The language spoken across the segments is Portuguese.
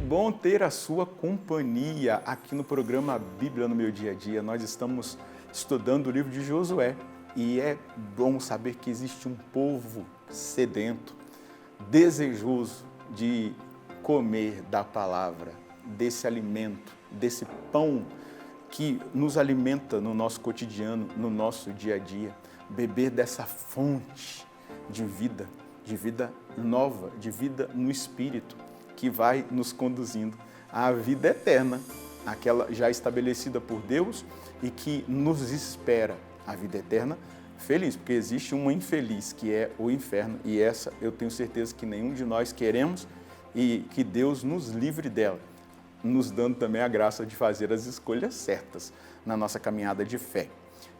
bom ter a sua companhia aqui no programa Bíblia no Meu Dia a Dia. Nós estamos estudando o livro de Josué e é bom saber que existe um povo sedento, desejoso de comer da palavra, desse alimento, desse pão que nos alimenta no nosso cotidiano, no nosso dia a dia. Beber dessa fonte de vida nova, de vida no Espírito, que vai nos conduzindo à vida eterna, aquela já estabelecida por Deus e que nos espera a vida eterna feliz, porque existe uma infeliz que é o inferno e essa eu tenho certeza que nenhum de nós queremos e que Deus nos livre dela, nos dando também a graça de fazer as escolhas certas na nossa caminhada de fé.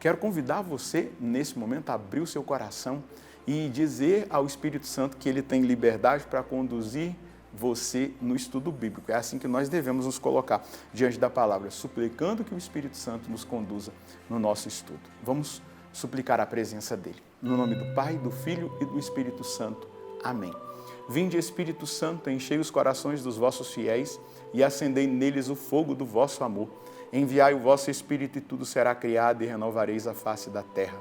Quero convidar você, nesse momento, a abrir o seu coração e dizer ao Espírito Santo que ele tem liberdade para conduzir você no estudo bíblico. É assim que nós devemos nos colocar diante da palavra, suplicando que o Espírito Santo nos conduza no nosso estudo. Vamos suplicar a presença dele. No nome do Pai, do Filho e do Espírito Santo. Amém. Vinde, Espírito Santo, enchei os corações dos vossos fiéis e acendei neles o fogo do vosso amor. Enviai o vosso Espírito e tudo será criado e renovareis a face da terra.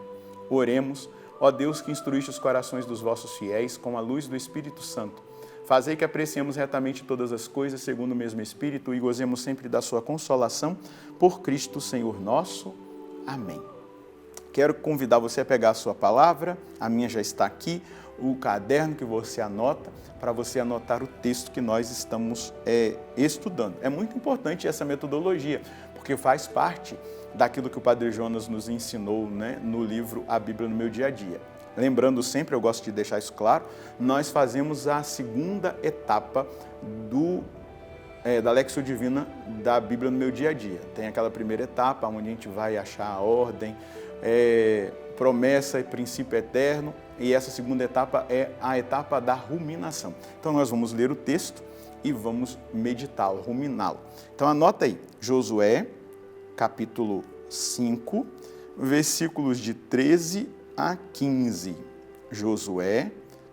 Oremos, ó Deus que instruíste os corações dos vossos fiéis com a luz do Espírito Santo. Fazei que apreciemos retamente todas as coisas segundo o mesmo Espírito e gozemos sempre da sua consolação por Cristo Senhor nosso. Amém. Quero convidar você a pegar a sua palavra, a minha já está aqui, o caderno que você anota, para você anotar o texto que nós estamos estudando. É muito importante essa metodologia, porque faz parte daquilo que o Padre Jonas nos ensinou, né, no livro A Bíblia no Meu Dia a Dia. Lembrando sempre, eu gosto de deixar isso claro, nós fazemos a segunda etapa da Lexio Divina da Bíblia no Meu Dia a Dia. Tem aquela primeira etapa, onde a gente vai achar a ordem, promessa e princípio eterno, e essa segunda etapa é a etapa da ruminação. Então nós vamos ler o texto e vamos meditá-lo, ruminá-lo. Então anota aí, Josué, capítulo 5, versículos de 13 a 15. Josué,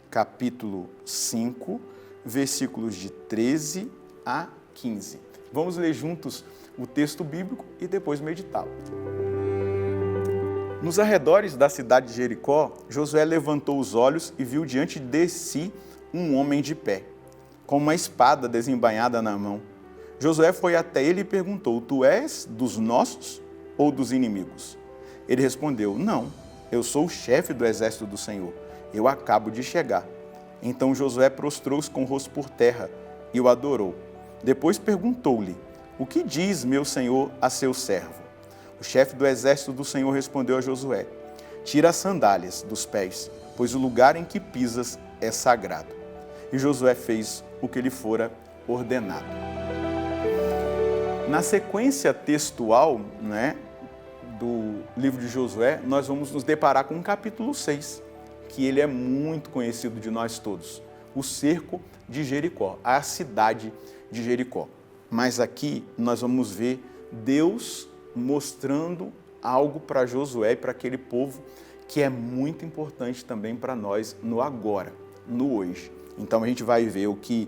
capítulo 5, versículos de 13 a 15. Vamos ler juntos o texto bíblico e depois meditá-lo. Nos arredores da cidade de Jericó, Josué levantou os olhos e viu diante de si um homem de pé, com uma espada desembainhada na mão. Josué foi até ele e perguntou: Tu és dos nossos ou dos inimigos? Ele respondeu: Não, eu sou o chefe do exército do Senhor. Eu acabo de chegar. Então Josué prostrou-se com o rosto por terra e o adorou. Depois perguntou-lhe: O que diz meu senhor a seu servo? O chefe do exército do Senhor respondeu a Josué: Tira as sandálias dos pés, pois o lugar em que pisas é sagrado. E Josué fez o que lhe fora ordenado. Na sequência textual, do livro de Josué, nós vamos nos deparar com o capítulo 6, que ele é muito conhecido de nós todos, o cerco de Jericó, a cidade de Jericó. Mas aqui nós vamos ver Deus mostrando algo para Josué e para aquele povo que é muito importante também para nós no agora, no hoje. Então a gente vai ver o que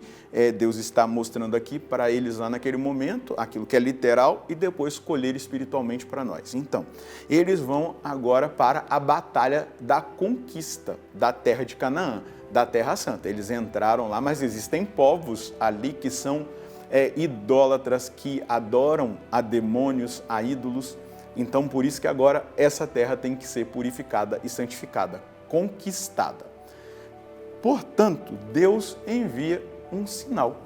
Deus está mostrando aqui para eles lá naquele momento, aquilo que é literal, e depois colher espiritualmente para nós. Então, eles vão agora para a batalha da conquista da terra de Canaã, da Terra Santa. Eles entraram lá, mas existem povos ali que são idólatras, que adoram a demônios, a ídolos. Então, por isso que agora essa terra tem que ser purificada e santificada, conquistada. Portanto, Deus envia um sinal,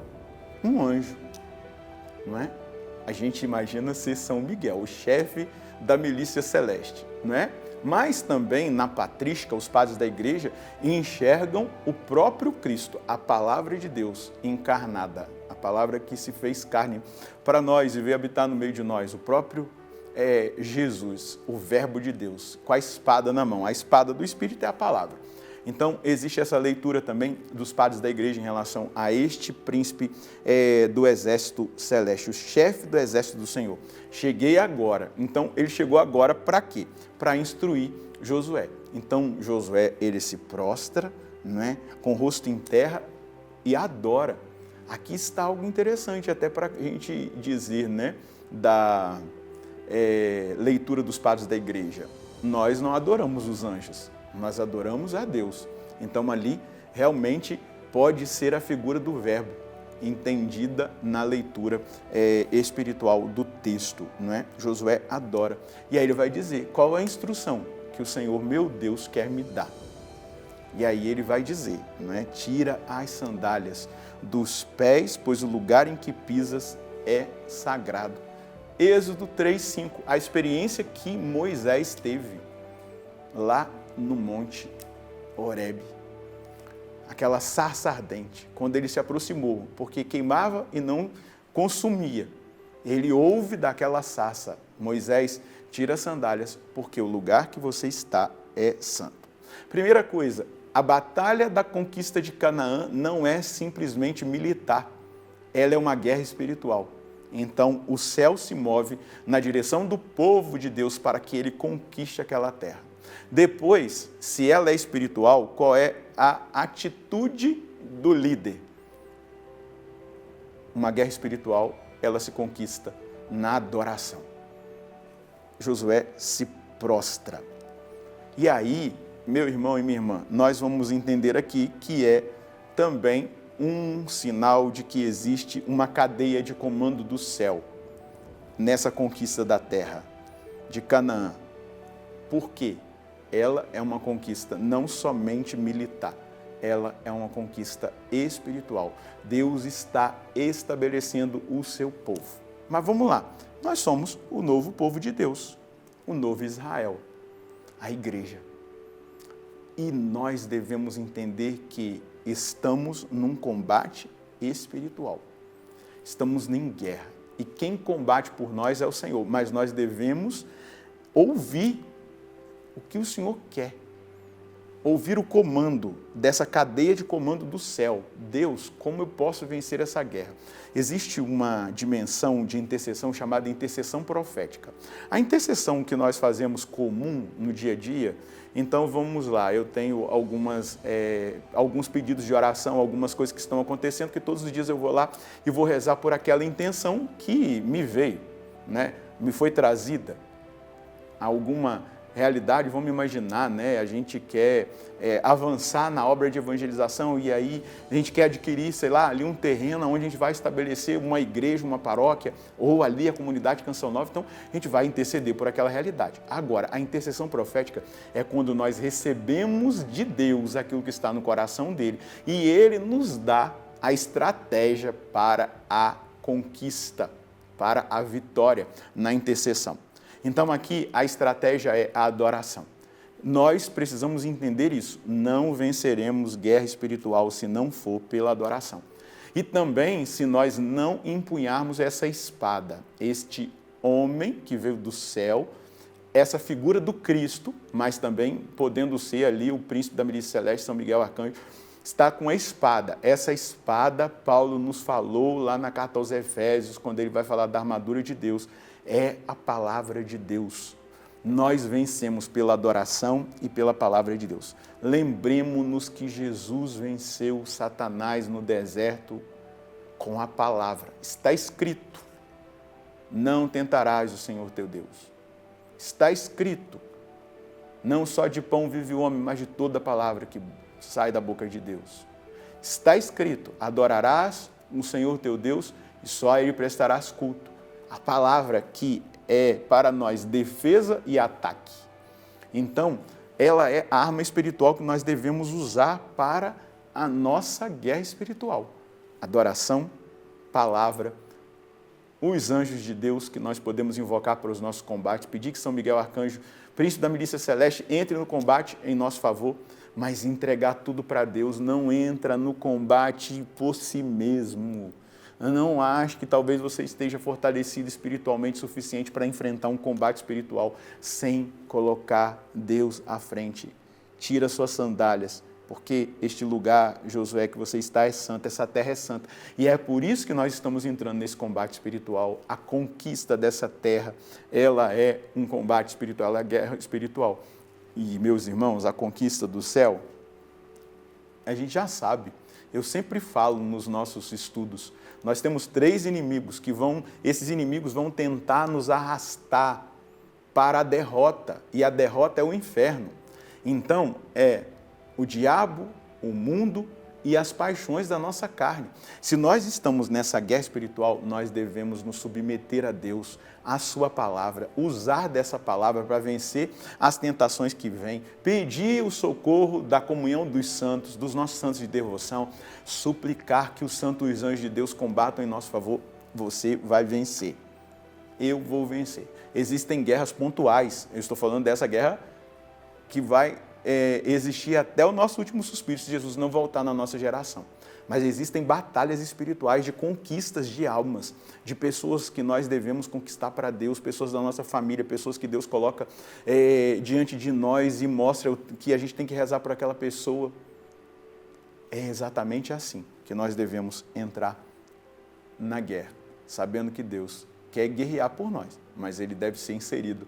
um anjo, não é? A gente imagina ser São Miguel, o chefe da milícia celeste, não é? Mas também na patrística, os padres da igreja enxergam o próprio Cristo, a palavra de Deus encarnada, a palavra que se fez carne para nós e veio habitar no meio de nós, o próprio Jesus, o verbo de Deus, com a espada na mão. A espada do Espírito é a palavra. Então, existe essa leitura também dos padres da igreja em relação a este príncipe do exército celeste, o chefe do exército do Senhor. Cheguei agora. Então, ele chegou agora para quê? Para instruir Josué. Então, Josué, ele se prostra, não é? Com o rosto em terra e adora Aqui está algo interessante até para a gente dizer, né, da leitura dos padres da igreja. Nós não adoramos os anjos, nós adoramos a Deus. Então ali realmente pode ser a figura do verbo, entendida na leitura espiritual do texto, não é? Josué adora. E aí ele vai dizer qual é a instrução que o Senhor meu Deus quer me dar. E aí ele vai dizer, não é? Tira as sandálias dos pés, pois o lugar em que pisas é sagrado. Êxodo 3:5, a experiência que Moisés teve lá no Monte Horebe. Aquela sarça ardente, quando ele se aproximou, porque queimava e não consumia. Ele ouve daquela sarça, Moisés, tira as sandálias, porque o lugar que você está é santo. Primeira coisa, a batalha da conquista de Canaã não é simplesmente militar, ela é uma guerra espiritual. Então, o céu se move na direção do povo de Deus para que ele conquiste aquela terra. Depois, se ela é espiritual, qual é a atitude do líder? Uma guerra espiritual, ela se conquista na adoração. Josué se prostra. E aí, meu irmão e minha irmã, nós vamos entender aqui que é também um sinal de que existe uma cadeia de comando do céu nessa conquista da terra de Canaã. Por quê? Ela é uma conquista não somente militar, ela é uma conquista espiritual. Deus está estabelecendo o seu povo. Mas vamos lá, nós somos o novo povo de Deus, o novo Israel, a igreja. E nós devemos entender que estamos num combate espiritual. Estamos em guerra. E quem combate por nós é o Senhor. Mas nós devemos ouvir o que o Senhor quer. Ouvir o comando dessa cadeia de comando do céu. Deus, como eu posso vencer essa guerra? Existe uma dimensão de intercessão chamada intercessão profética. A intercessão que nós fazemos comum no dia a dia, então vamos lá, eu tenho alguns pedidos de oração, algumas coisas que estão acontecendo, que todos os dias eu vou lá e vou rezar por aquela intenção que me veio, né? Me foi trazida alguma realidade. Vamos imaginar, né? A gente quer avançar na obra de evangelização e aí a gente quer adquirir, sei lá, ali um terreno onde a gente vai estabelecer uma igreja, uma paróquia ou ali a comunidade Canção Nova. Então, a gente vai interceder por aquela realidade. Agora, a intercessão profética é quando nós recebemos de Deus aquilo que está no coração dele e ele nos dá a estratégia para a conquista, para a vitória na intercessão. Então, aqui a estratégia é a adoração. Nós precisamos entender isso. Não venceremos guerra espiritual se não for pela adoração. E também se nós não empunharmos essa espada, este homem que veio do céu, essa figura do Cristo, mas também podendo ser ali o príncipe da milícia celeste, São Miguel Arcanjo, está com a espada. Essa espada, Paulo nos falou lá na carta aos Efésios, quando ele vai falar da armadura de Deus, é a palavra de Deus. Nós vencemos pela adoração e pela palavra de Deus. Lembremos-nos que Jesus venceu Satanás no deserto com a palavra. Está escrito, não tentarás o Senhor teu Deus. Está escrito, não só de pão vive o homem, mas de toda a palavra que sai da boca de Deus. Está escrito, adorarás o Senhor teu Deus e só a Ele prestarás culto. A palavra que é para nós defesa e ataque. Então, ela é a arma espiritual que nós devemos usar para a nossa guerra espiritual. Adoração, palavra, os anjos de Deus que nós podemos invocar para os nossos combates, pedir que São Miguel Arcanjo, príncipe da milícia celeste, entre no combate em nosso favor, mas entregar tudo para Deus. Não entra no combate por si mesmo. Não acho que talvez você esteja fortalecido espiritualmente o suficiente para enfrentar um combate espiritual sem colocar Deus à frente. Tira suas sandálias, porque este lugar, Josué, que você está é santo, essa terra é santa. E é por isso que nós estamos entrando nesse combate espiritual. A conquista dessa terra, ela é um combate espiritual, ela é guerra espiritual. E, meus irmãos, a conquista do céu, a gente já sabe Eu sempre falo nos nossos estudos, nós temos 3 inimigos esses inimigos vão tentar nos arrastar para a derrota, e a derrota é o inferno. Então, é o diabo, o mundo e as paixões da nossa carne. Se nós estamos nessa guerra espiritual, nós devemos nos submeter a Deus, à sua palavra, usar dessa palavra para vencer as tentações que vêm, pedir o socorro da comunhão dos santos, dos nossos santos de devoção, suplicar que os santos anjos de Deus combatam em nosso favor. Você vai vencer. Eu vou vencer. Existem guerras pontuais. Eu estou falando dessa guerra que vai existir até o nosso último suspiro, se Jesus não voltar na nossa geração. Mas existem batalhas espirituais de conquistas de almas, de pessoas que nós devemos conquistar para Deus, pessoas da nossa família, pessoas que Deus coloca diante de nós e mostra que a gente tem que rezar por aquela pessoa. É exatamente assim que nós devemos entrar na guerra, sabendo que Deus quer guerrear por nós, mas Ele deve ser inserido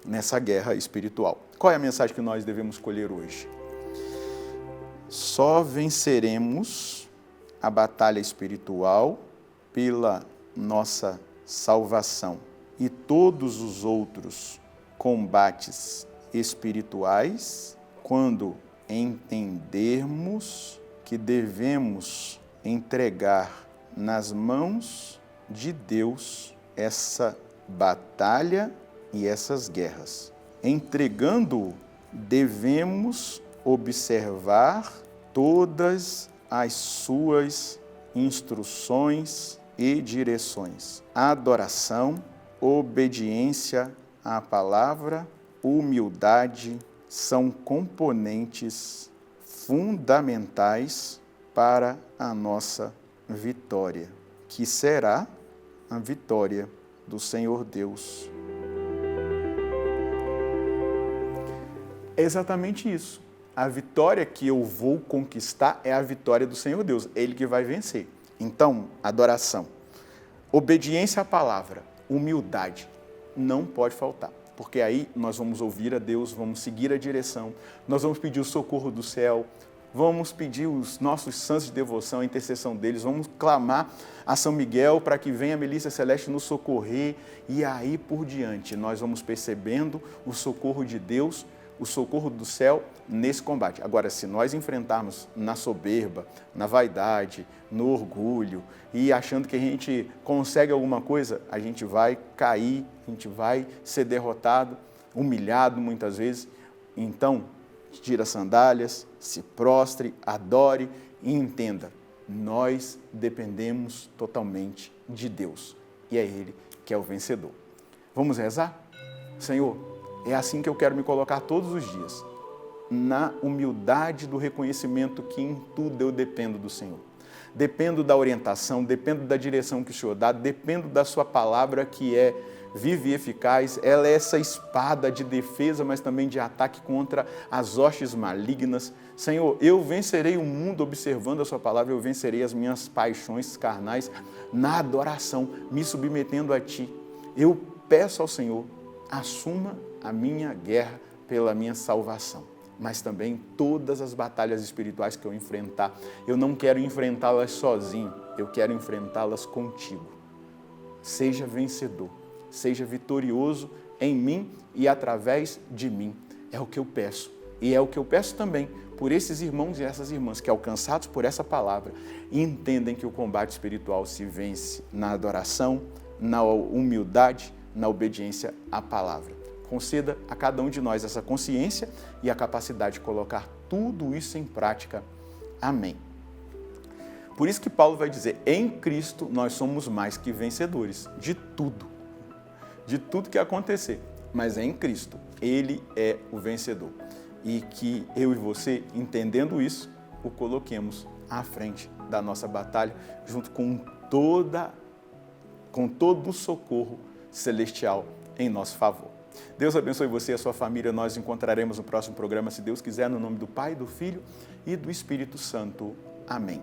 nessa guerra espiritual. Qual é a mensagem que nós devemos escolher hoje? Só venceremos a batalha espiritual pela nossa salvação e todos os outros combates espirituais quando entendermos que devemos entregar nas mãos de Deus essa batalha e essas guerras. Entregando, devemos observar todas as suas instruções e direções. Adoração, obediência à palavra, humildade são componentes fundamentais para a nossa vitória, que será a vitória do Senhor Deus. É exatamente isso. A vitória que eu vou conquistar é a vitória do Senhor Deus, Ele que vai vencer. Então, adoração, obediência à palavra, humildade, não pode faltar. Porque aí nós vamos ouvir a Deus, vamos seguir a direção, nós vamos pedir o socorro do céu, vamos pedir os nossos santos de devoção, a intercessão deles, vamos clamar a São Miguel para que venha a milícia celeste nos socorrer, e aí por diante nós vamos percebendo o socorro de Deus, o socorro do céu nesse combate. Agora, se nós enfrentarmos na soberba, na vaidade, no orgulho e achando que a gente consegue alguma coisa, a gente vai cair, a gente vai ser derrotado, humilhado muitas vezes. Então, tira as sandálias, se prostre, adore e entenda, nós dependemos totalmente de Deus e é Ele que é o vencedor. Vamos rezar? Senhor, é assim que eu quero me colocar todos os dias, na humildade do reconhecimento que em tudo eu dependo do Senhor. Dependo da orientação, dependo da direção que o Senhor dá, dependo da sua palavra que é viva e eficaz. Ela é essa espada de defesa, mas também de ataque contra as hostes malignas. Senhor, eu vencerei o mundo observando a sua palavra, eu vencerei as minhas paixões carnais na adoração, me submetendo a Ti. Eu peço ao Senhor, assuma a minha guerra pela minha salvação, mas também todas as batalhas espirituais que eu enfrentar. Eu não quero enfrentá-las sozinho, eu quero enfrentá-las contigo. Seja vencedor, seja vitorioso em mim e através de mim. É o que eu peço. E é o que eu peço também por esses irmãos e essas irmãs que, alcançados por essa palavra, entendem que o combate espiritual se vence na adoração, na humildade, na obediência à palavra. Conceda a cada um de nós essa consciência e a capacidade de colocar tudo isso em prática. Amém. Por isso que Paulo vai dizer, em Cristo nós somos mais que vencedores de tudo que acontecer, mas em Cristo, Ele é o vencedor. E que eu e você, entendendo isso, o coloquemos à frente da nossa batalha, junto com todo o socorro celestial em nosso favor. Deus abençoe você e a sua família. Nós nos encontraremos no próximo programa, se Deus quiser, no nome do Pai, do Filho e do Espírito Santo. Amém.